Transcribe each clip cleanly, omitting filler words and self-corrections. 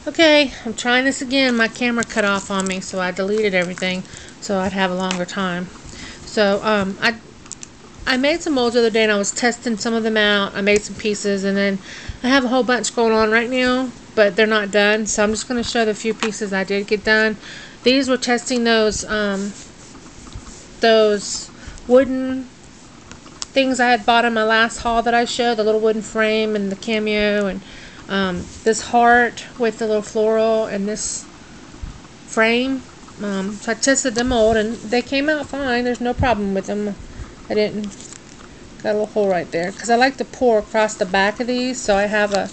Okay, I'm trying this again. My camera cut off on me, so I deleted everything so I'd have a longer time. So I made some molds the other day and I was testing some of them out. I made some pieces and then I have a whole bunch going on right now, but they're not done. So I'm just going to show the few pieces I did get done. These were testing those wooden things I had bought in my last haul that I showed, the little wooden frame and the cameo and this heart with the little floral and this frame. So I tested them all and they came out fine. There's no problem with them. I didn't. Got a little hole right there because I like to pour across the back of these so I have a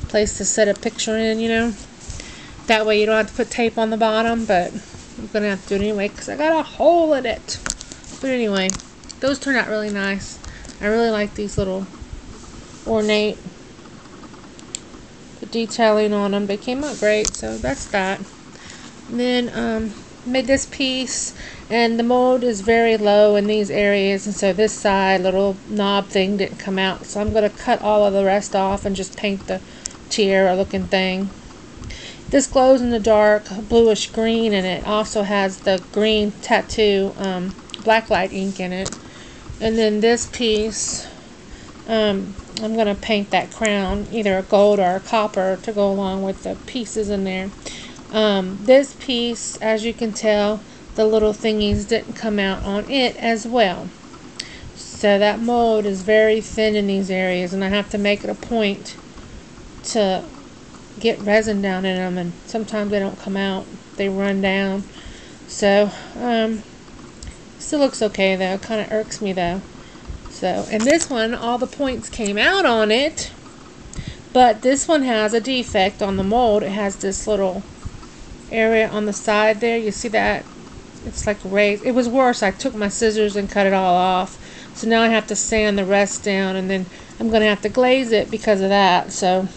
place to set a picture in, you know. That way you don't have to put tape on the bottom, but I'm going to have to do it anyway because I got a hole in it. But anyway, those turned out really nice. I really like these little ornate, the detailing on them. They came out great, so that's that. And then made this piece, and the mold is very low in these areas, and so this side little knob thing didn't come out, so I'm going to cut all of the rest off and just paint the tiara looking thing. This glows in the dark bluish green, and it also has the green tattoo blacklight ink in it. And then this piece, I'm going to paint that crown, either a gold or a copper, to go along with the pieces in there. This piece, as you can tell, the little thingies didn't come out on it as well. So that mold is very thin in these areas, and I have to make it a point to get resin down in them, and sometimes they don't come out. They run down. So, still looks okay though. Kind of irks me though. So, and this one, all the points came out on it, but this one has a defect on the mold. It has this little area on the side there. You see that? It's like raised. It was worse. I took my scissors and cut it all off. So now I have to sand the rest down, and then I'm going to have to glaze it because of that. So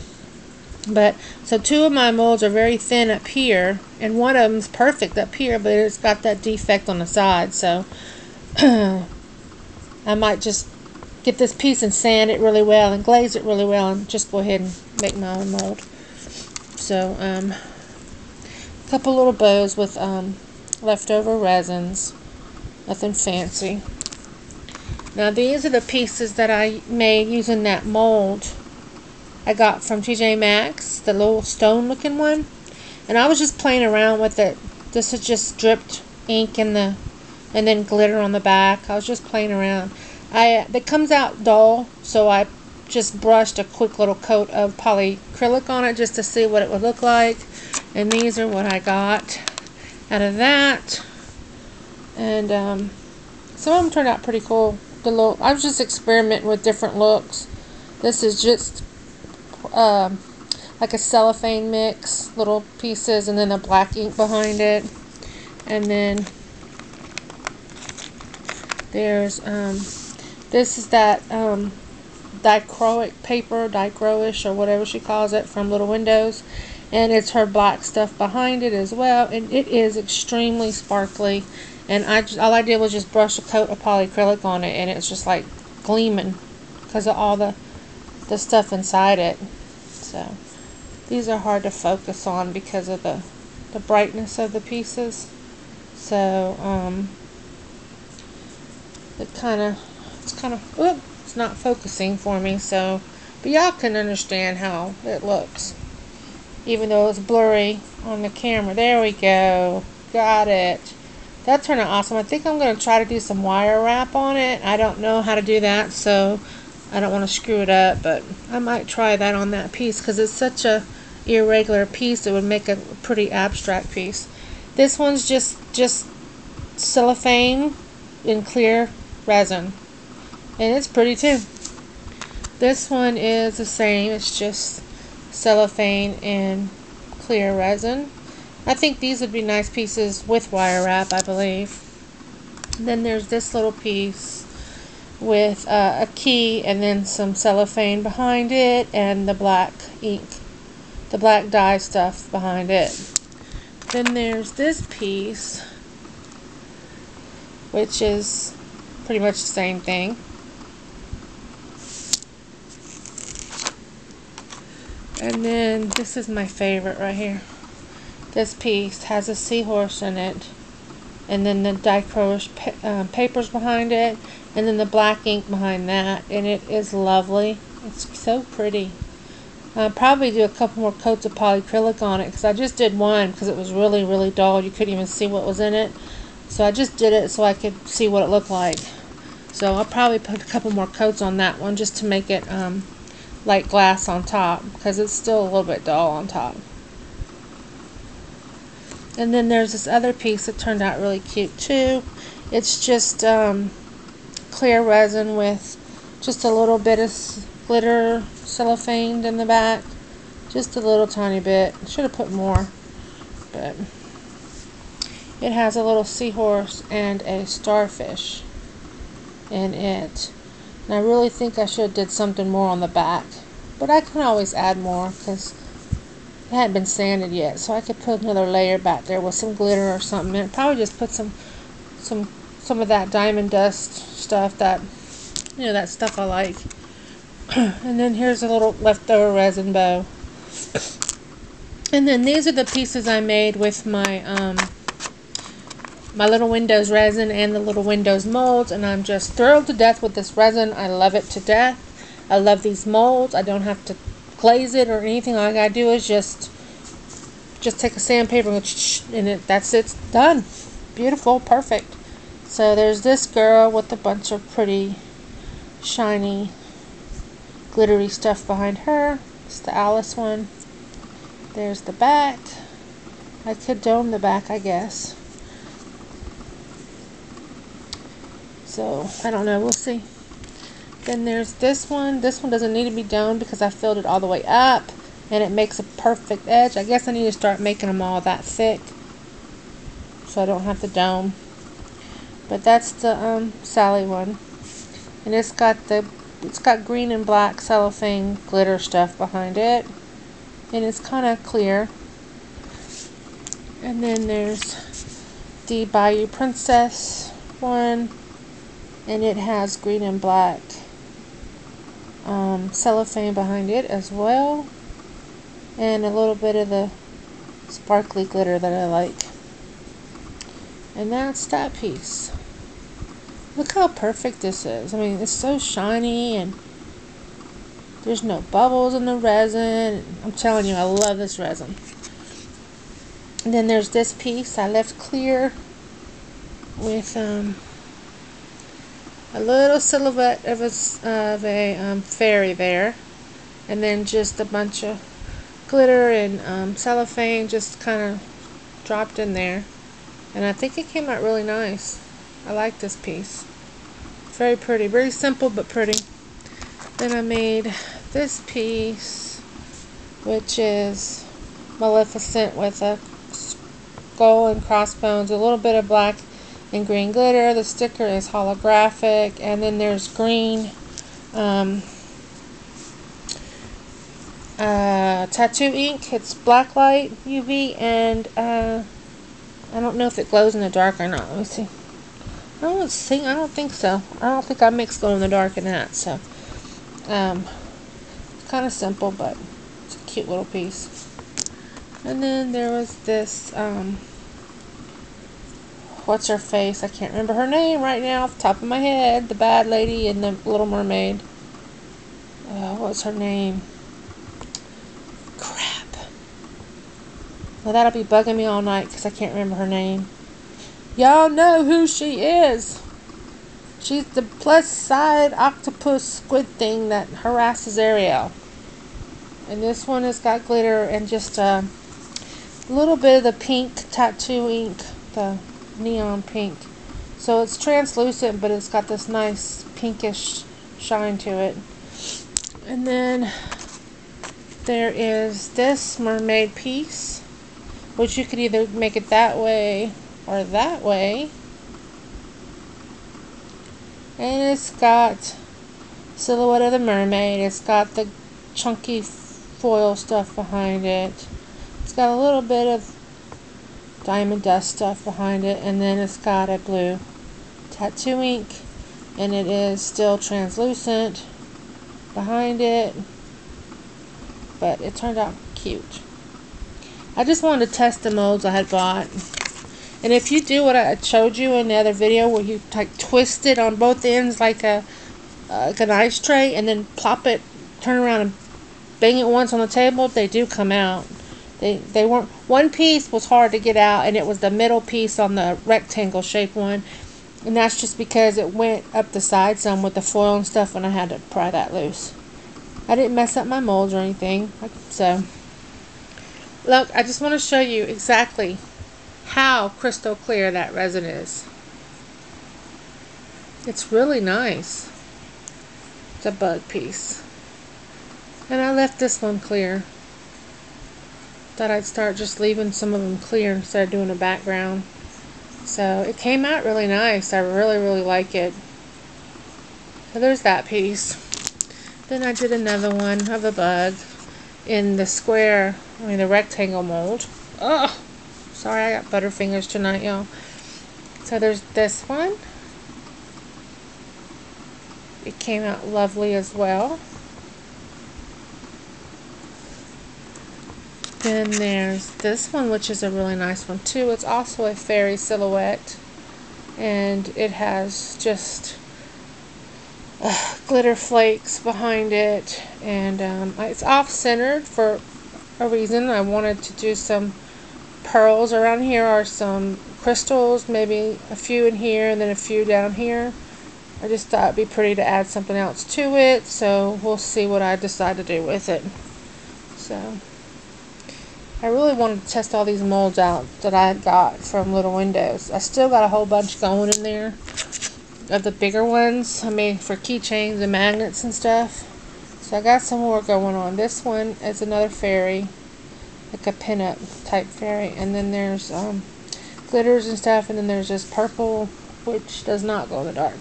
two of my molds are very thin up here, and one of them's perfect up here, but it's got that defect on the side. So I might just get this piece and sand it really well and glaze it really well and just go ahead and make my own mold. So a couple little bows with leftover resins, nothing fancy. Now these are the pieces that I made using that mold I got from TJ Maxx, the little stone looking one, and I was just playing around with it. This is just dripped ink in the and then glitter on the back. I was just playing around. It comes out dull, so I just brushed a quick little coat of polyacrylic on it just to see what it would look like. And these are what I got out of that. And some of them turned out pretty cool. I was just experimenting with different looks. This is just like a cellophane mix, little pieces, and then a black ink behind it. And then there's this is that dichroic paper, dichroish or whatever she calls it, from Little Windows, and it's her black stuff behind it as well, and it is extremely sparkly. And all I did was just brush a coat of polyacrylic on it, and it's just like gleaming because of all the stuff inside it. So these are hard to focus on because of the brightness of the pieces. So it's not focusing for me. So, but y'all can understand how it looks, even though it's blurry on the camera. There we go. Got it. That turned out awesome. I think I'm going to try to do some wire wrap on it. I don't know how to do that, so I don't want to screw it up, but I might try that on that piece because it's such a irregular piece. It would make a pretty abstract piece. This one's just cellophane in clear resin, and it's pretty too. This one is the same. It's just cellophane in clear resin. I think these would be nice pieces with wire wrap, I believe. And then there's this little piece with a key and then some cellophane behind it and the black ink, the black dye stuff behind it. Then there's this piece, which is pretty much the same thing. And then this is my favorite right here. This piece has a seahorse in it, and then the dichroic papers behind it, and then the black ink behind that, and it is lovely. It's so pretty. I'll probably do a couple more coats of polyacrylic on it, because I just did one because it was really, really dull. You couldn't even see what was in it. So I just did it so I could see what it looked like. So I'll probably put a couple more coats on that one just to make it like glass on top, because it's still a little bit dull on top. And then there's this other piece that turned out really cute too. It's just clear resin with just a little bit of glitter cellophane in the back. Just a little tiny bit. Should have put more. But it has a little seahorse and a starfish in it. And I really think I should have did something more on the back. But I can always add more because it hadn't been sanded yet. So I could put another layer back there with some glitter or something. And probably just put some of that diamond dust stuff, that, you know, that stuff I like. And then here's a little leftover resin bow. And then these are the pieces I made with my my little windows resin and the little windows molds, and I'm just thrilled to death with this resin. I love it to death. I love these molds. I don't have to glaze it or anything. All I gotta do is just take a sandpaper and that's it. It's done. Beautiful, perfect. So there's this girl with a bunch of pretty shiny glittery stuff behind her. It's the Alice one. There's the back. I could dome the back, I guess. So I don't know, we'll see. Then there's this one. This one doesn't need to be domed because I filled it all the way up and it makes a perfect edge. I guess I need to start making them all that thick so I don't have to dome. But that's the Sally one, and it's got green and black cellophane glitter stuff behind it, and it's kind of clear. And then there's the Bayou Princess one, and it has green and black cellophane behind it as well, and a little bit of the sparkly glitter that I like. And that's that piece. Look how perfect this is. I mean, it's so shiny and there's no bubbles in the resin. I'm telling you, I love this resin. And then there's this piece I left clear with a little silhouette of a fairy there, and then just a bunch of glitter and cellophane just kind of dropped in there, and I think it came out really nice. I like this piece. Very pretty, very simple but pretty. Then I made this piece, which is Maleficent with a skull and crossbones, a little bit of black and green glitter. The sticker is holographic, and then there's green tattoo ink. It's blacklight UV, and I don't know if it glows in the dark or not. Let me see. I don't think so. I don't think I mixed glow in the dark in that. So it's kind of simple, but it's a cute little piece. And then there was this what's her face? I can't remember her name right now off the top of my head. The bad lady in the Little Mermaid. What's her name? Crap. Well, that'll be bugging me all night because I can't remember her name. Y'all know who she is. She's the plus side octopus squid thing that harasses Ariel. And this one has got glitter and just a little bit of the pink tattoo ink, the neon pink. So it's translucent, but it's got this nice pinkish shine to it. And then there is this mermaid piece, which you could either make it that way or that way. And it's got silhouette of the mermaid. It's got the chunky foil stuff behind it. It's got a little bit of diamond dust stuff behind it, and then it's got a blue tattoo ink, and it is still translucent behind it. but it turned out cute. I just wanted to test the molds I had bought. And if you do what I showed you in the other video, where you like twist it on both ends like an ice tray, and then plop it, turn around and bang it once on the table, they do come out. They weren't. One piece was hard to get out, and it was the middle piece on the rectangle shaped one, and that's just because it went up the side some with the foil and stuff, and I had to pry that loose. I didn't mess up my molds or anything. So look, I just want to show you exactly how crystal clear that resin is. It's really nice. It's a bug piece. And I left this one clear. Thought I'd start just leaving some of them clear instead of doing a background. So it came out really nice. I really like it. So there's that piece. Then I did another one of a bug in the square, the rectangle mold. Oh, sorry, I got butterfingers tonight, y'all. So there's this one. It came out lovely as well. Then there's this one, which is a really nice one too. It's also a fairy silhouette, and it has just glitter flakes behind it, and it's off-centered for a reason. I wanted to do some pearls around here, or some crystals, maybe a few in here and then a few down here. I just thought it'd be pretty to add something else to it, so we'll see what I decide to do with it. So I really wanted to test all these molds out that I got from Little Windows. I still got a whole bunch going in there of the bigger ones. I made for keychains and magnets and stuff. So I got some more going on. This one is another fairy, like a pinup type fairy. And then there's glitters and stuff. And then there's this purple, which does not glow in the dark.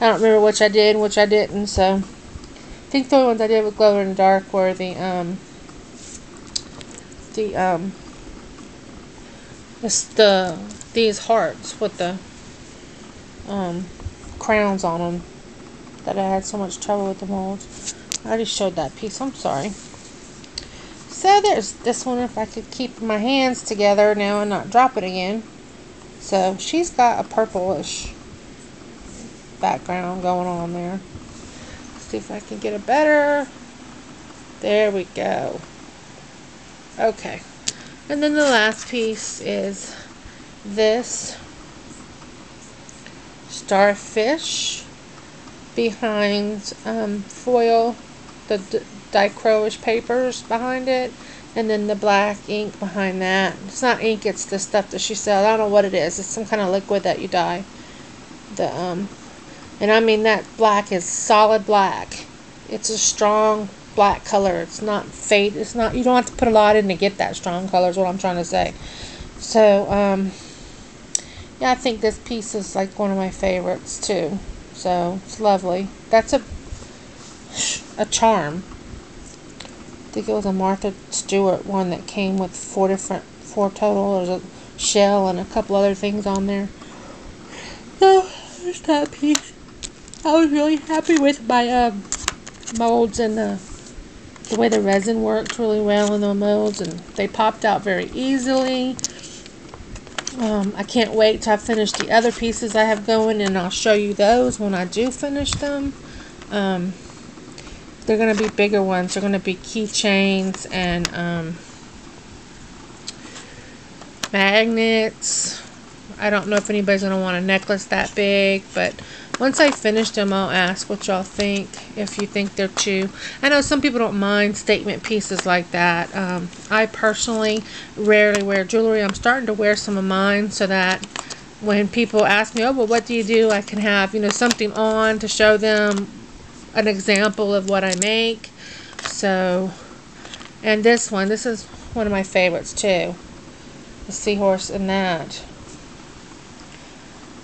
I don't remember which I did and which I didn't. So I think the only ones I did with glow in the dark were these hearts with the crowns on them that I had so much trouble with the molds. I already showed that piece. I'm sorry. So there's this one, if I could keep my hands together now and not drop it again. So she's got a purplish background going on there. Let's see if I can get it better. There we go. Okay. And then the last piece is this starfish behind foil, the dichroish papers behind it, and then the black ink behind that. It's not ink, it's the stuff that she sells. I don't know what it is. It's some kind of liquid that you dye. And I mean that black is solid black. It's a strong black color. It's not fade. It's not. You don't have to put a lot in to get that strong color. Is what I'm trying to say. So yeah, I think this piece is like one of my favorites too. So it's lovely. That's a charm. I think it was a Martha Stewart one that came with four total. There's a shell and a couple other things on there. So there's that piece. I was really happy with my molds, and the way the resin worked really well in the molds, and they popped out very easily. I can't wait till I finish the other pieces I have going, and I'll show you those when I do finish them. They're going to be bigger ones. They're going to be keychains and magnets. I don't know if anybody's going to want a necklace that big, but once I finish them, I'll ask what y'all think, if you think they're too. I know some people don't mind statement pieces like that. I personally rarely wear jewelry. I'm starting to wear some of mine so that when people ask me, oh, well, what do you do? I can have, something on to show them an example of what I make. So, and this is one of my favorites too. The seahorse in that.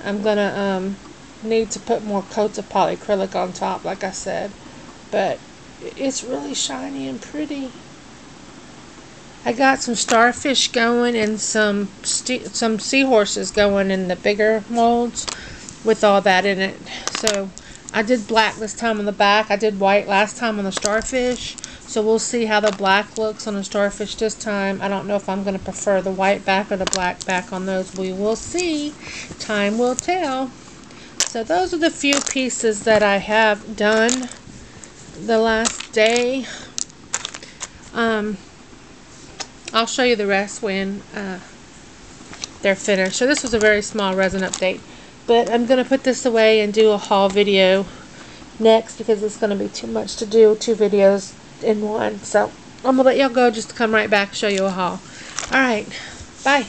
I'm gonna need to put more coats of polyacrylic on top, like I said, but it's really shiny and pretty. I got some starfish going and some seahorses going in the bigger molds with all that in it. So I did black this time on the back. I did white last time on the starfish. So we'll see how the black looks on a starfish this time. I don't know if I'm going to prefer the white back or the black back on those. We will see. Time will tell. So those are the few pieces that I have done the last day. I'll show you the rest when they're finished. So this was a very small resin update, but I'm going to put this away and do a haul video next because it's going to be too much to do 2 videos in one. So I'm going to let y'all go just to come right back, show you a haul. Alright, bye.